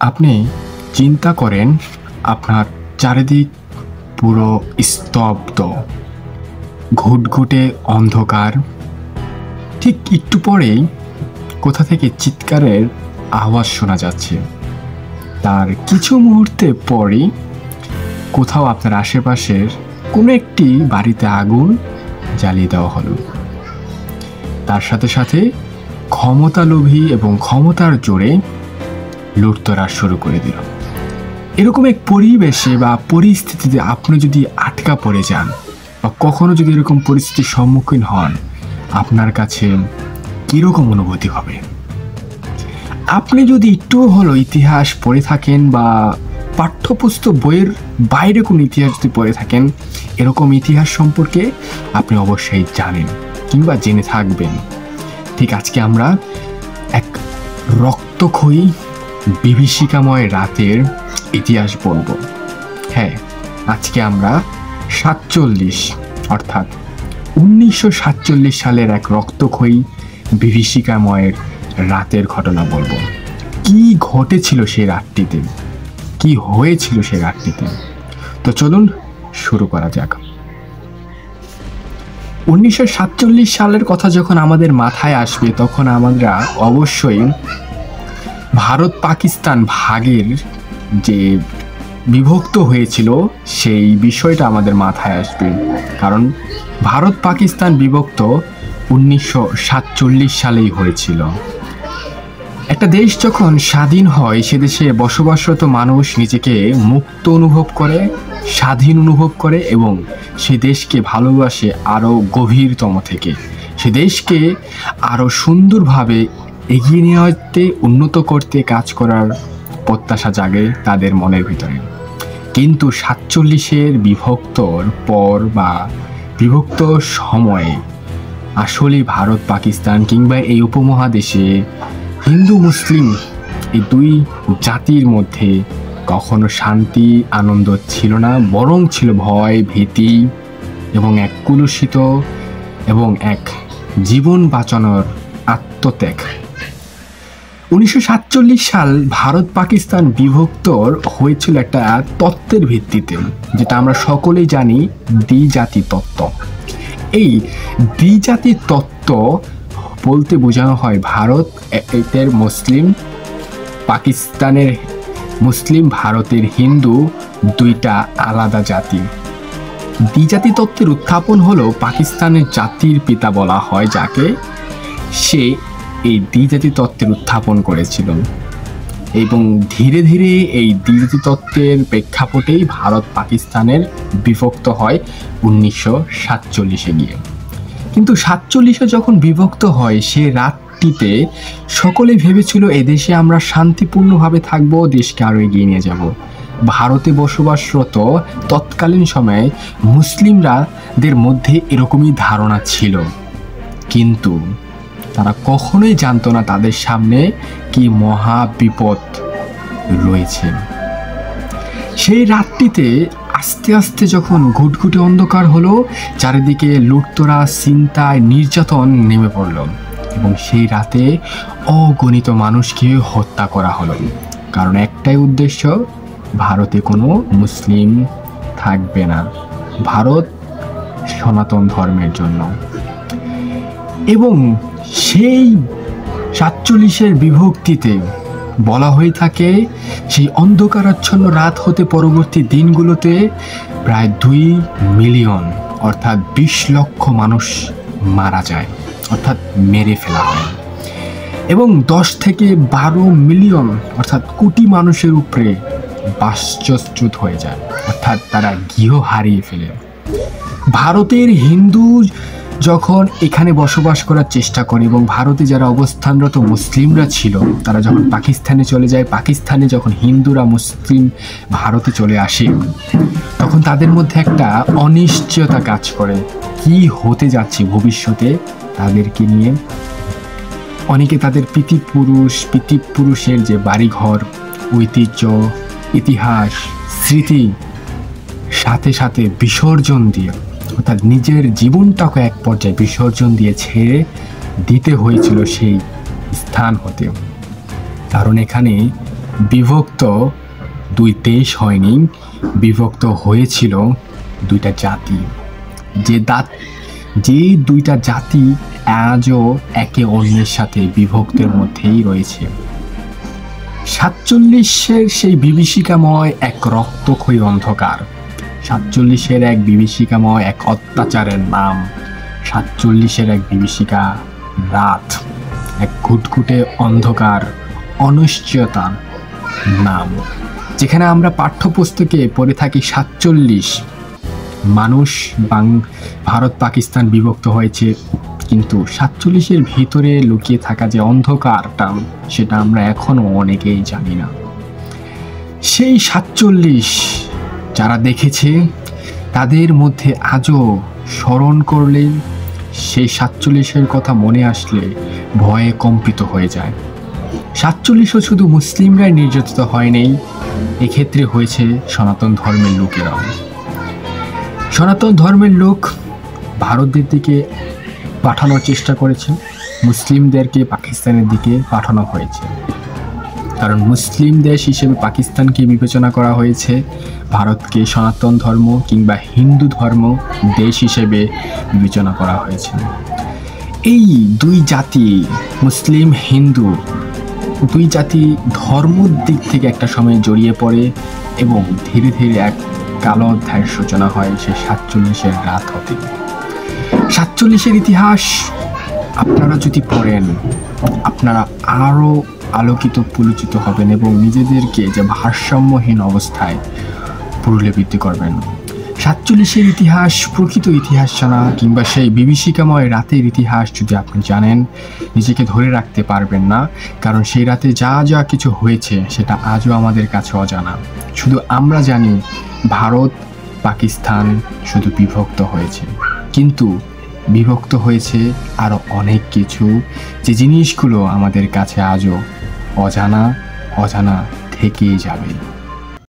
আপনি চিন্তা করেন আপনার চারিদিক পুরো স্তব্ধ, ঘুটঘুটে অন্ধকার। ঠিক একটু পরেই কোথা থেকে চিৎকারের আওয়াজ শোনা যাচ্ছে। তার কিছু মুহূর্তে পরেই কোথাও আপনার আশেপাশের কোনো একটি বাড়িতে আগুন জ্বালিয়ে দেওয়া হলো। তার সাথে সাথে ক্ষমতালোভী এবং ক্ষমতার জোরে লুটতরাজ শুরু করে দিল। এরকম এক পরিবেশে বা পরিস্থিতিতে আপনি যদি আটকা পড়ে যান বা কখনো যদি এরকম পরিস্থিতির সম্মুখীন হন, আপনার কাছে কীরকম অনুভূতি হবে? আপনি যদি একটু হলো ইতিহাস পড়ে থাকেন বা পাঠ্যপুস্তক বইয়ের বাইরে কোনো ইতিহাস যদি পড়ে থাকেন, এরকম ইতিহাস সম্পর্কে আপনি অবশ্যই জানেন কিংবা জেনে থাকবেন। ঠিক আজকে আমরা এক রক্তক্ষয়ী বিভীষিকাময় রাতের ইতিহাস বলব। হ্যাঁ, আজকে আমরা 1947 সালের এক রক্তক্ষয়ী বিভীষিকাময়ের রাতের ঘটনা বলবো। কি ঘটেছিল সেই রাতটিতে, কি হয়েছিল সেই রাতটিতে। তো চলুন শুরু করা যাক। 1947 সালের কথা যখন আমাদের মাথায় আসবে, তখন আমরা অবশ্যই ভারত পাকিস্তান ভাগের যে বিভক্ত হয়েছিল সেই বিষয়টা আমাদের মাথায় আসবে। কারণ ভারত পাকিস্তান বিভক্ত 1947 সালেই হয়েছিল। একটা দেশ যখন স্বাধীন হয়, সে দেশে বসবাসরত মানুষ নিজেকে মুক্ত অনুভব করে, স্বাধীন অনুভব করে এবং সে দেশকে ভালোবাসে আরও গভীরতম থেকে। সে দেশকে আরও সুন্দরভাবে এগিয়ে নেওয়াতে, উন্নত করতে কাজ করার প্রত্যাশা জাগে তাদের মনের ভিতরে। কিন্তু 47-এর বিভক্তর পর বা বিভক্ত সময়ে আসলে ভারত পাকিস্তান কিংবা এই উপমহাদেশে হিন্দু মুসলিম এই দুই জাতির মধ্যে কখনো শান্তি আনন্দ ছিল না, বরং ছিল ভয় ভীতি এবং এক কুলুষিত এবং এক জীবন বাঁচানোর আত্মত্যাগ। 1947 সাল ভারত পাকিস্তান বিভক্ত হয়েছিল একটা তত্ত্বের ভিত্তিতে, যেটা আমরা সকলেই জানি, দ্বিজাতি তত্ত্ব। এই দ্বিজাতি তত্ত্ব বলতে বোঝানো হয় ভারত এর মুসলিম, পাকিস্তানের মুসলিম, ভারতের হিন্দু, দুইটা আলাদা জাতি। দ্বিজাতি তত্ত্বের উত্থাপন হলো পাকিস্তানের জাতির পিতা বলা হয় যাকে, সে এই দ্বিজাতি তত্ত্বের উত্থাপন করেছিল এবং ধীরে ধীরে এই দ্বিজাতি তত্ত্বের প্রেক্ষাপটেই ভারত পাকিস্তানের বিভক্ত হয় 1947-এ গিয়ে। কিন্তু 47-এ যখন বিভক্ত হয়, সে রাতটিতে সকলে ভেবেছিল এদেশে আমরা শান্তিপূর্ণভাবে থাকবো, দেশকে আরও এগিয়ে নিয়ে যাব। ভারতে বসবাসরত তৎকালীন সময়ে মুসলিমরাদের মধ্যে এরকমই ধারণা ছিল, কিন্তু তারা কখনোই জানতো না তাদের সামনে কি মহা বিপদ রয়েছে। সেই রাতটিতে আস্তে আস্তে যখন ঘুটঘুটে অন্ধকার হলো, চারিদিকে লুটতরাজ, চিন্তায়, নির্যাতন নেমে পড়ল এবং সেই রাতে অগণিত মানুষকে হত্যা করা হলো। কারণ একটাই উদ্দেশ্য, ভারতে কোনো মুসলিম থাকবে না, ভারত সনাতন ধর্মের জন্য। এবং সেই 47-এর বিভক্তিতে বলা হয়ে থাকে, সেই অন্ধকারাচ্ছন্ন রাত হতে পরবর্তী দিনগুলোতে প্রায় 2 মিলিয়ন অর্থাৎ 20 লক্ষ মানুষ মারা যায়, অর্থাৎ মেরে ফেলা হয় এবং 10 থেকে 12 মিলিয়ন অর্থাৎ কোটি মানুষের উপরে বাস্তুচ্যুত হয়ে যায়, অর্থাৎ তারা গৃহ হারিয়ে ফেলে। ভারতের হিন্দু যখন এখানে বসবাস করার চেষ্টা করে এবং ভারতে যারা অবস্থানরত মুসলিমরা ছিল তারা যখন পাকিস্তানে চলে যায়, পাকিস্তানে যখন হিন্দুরা মুসলিম ভারতে চলে আসে, তখন তাদের মধ্যে একটা অনিশ্চয়তা কাজ করে, কি হতে যাচ্ছে ভবিষ্যতে তাদেরকে নিয়ে। অনেকে তাদের পিতৃপুরুষের যে বাড়িঘর, ঐতিহ্য, ইতিহাস, স্মৃতি সাথে সাথে বিসর্জন দিয়ে, অর্থাৎ নিজের জীবনটাকে এক পর্যায়ে বিসর্জন দিয়ে ছেড়ে দিতে হয়েছিল সেই স্থান হতে। কারণ এখানে বিভক্ত দুই দেশ হয়নি, বিভক্ত হয়েছিল দুইটা জাতি। যে দুইটা জাতি আজও একে অন্যের সাথে বিভক্তের মধ্যেই রয়েছে। 47-এর সেই বিভীষিকাময় এক রক্তক্ষয়ী অন্ধকার, 47-এর এক বিভীষিকাময় এক অত্যাচারের নাম, 47-এর এক বিভীষিকা রাত, এক ঘুটঘুটে অন্ধকার অনিশ্চয়তার নাম, যেখানে আমরা পাঠ্যপুস্তকে পড়ে থাকি 47 মানুষ ভারত পাকিস্তান বিভক্ত হয়েছে, কিন্তু 47-এর ভিতরে লুকিয়ে থাকা যে অন্ধকারটা সেটা আমরা এখনো অনেকেই জানি না। সেই 47 যারা দেখেছে তাদের মধ্যে আজও স্মরণ করলে, সেই 47-এর কথা মনে আসলে ভয়ে কম্পিত হয়ে যায়। 47ও শুধু মুসলিমরাই নির্যাতিত হয়নি, এক্ষেত্রে হয়েছে সনাতন ধর্মের লোকেরাও। সনাতন ধর্মের লোক ভারতের দিকে পাঠানোর চেষ্টা করেছে, মুসলিমদেরকে পাকিস্তানের দিকে পাঠানো হয়েছে, কারণ মুসলিম দেশ হিসেবে পাকিস্তানকে বিবেচনা করা হয়েছে, ভারতকে সনাতন ধর্ম কিংবা হিন্দু ধর্ম দেশ হিসেবে বিবেচনা করা হয়েছে। এই দুই জাতি, মুসলিম হিন্দু দুই জাতি ধর্মের দিক থেকে একটা সময় জড়িয়ে পড়ে এবং ধীরে ধীরে এক কালো অধ্যায়ের সূচনা হয় সেই 47-এর রাত হতে। 47-এর ইতিহাস আপনারা যদি পড়েন, আপনারা আরও আলোকিত পুলকিত হবেন এবং নিজেদেরকে যে ভারসাম্যহীন অবস্থায় পুনরাবৃত্তি করবেন। 47-এর ইতিহাস প্রকৃত ইতিহাস জানা কিংবা সেই বিভীষিকাময় রাতের ইতিহাস যদি আপনি জানেন, নিজেকে ধরে রাখতে পারবেন না, কারণ সেই রাতে যা যা কিছু হয়েছে সেটা আজও আমাদের কাছে অজানা। শুধু আমরা জানি ভারত পাকিস্তান শুধু বিভক্ত হয়েছে, কিন্তু বিভক্ত হয়েছে আরও অনেক কিছু, যে জিনিসগুলো আমাদের কাছে আজও অজানা থেকেই যাবে।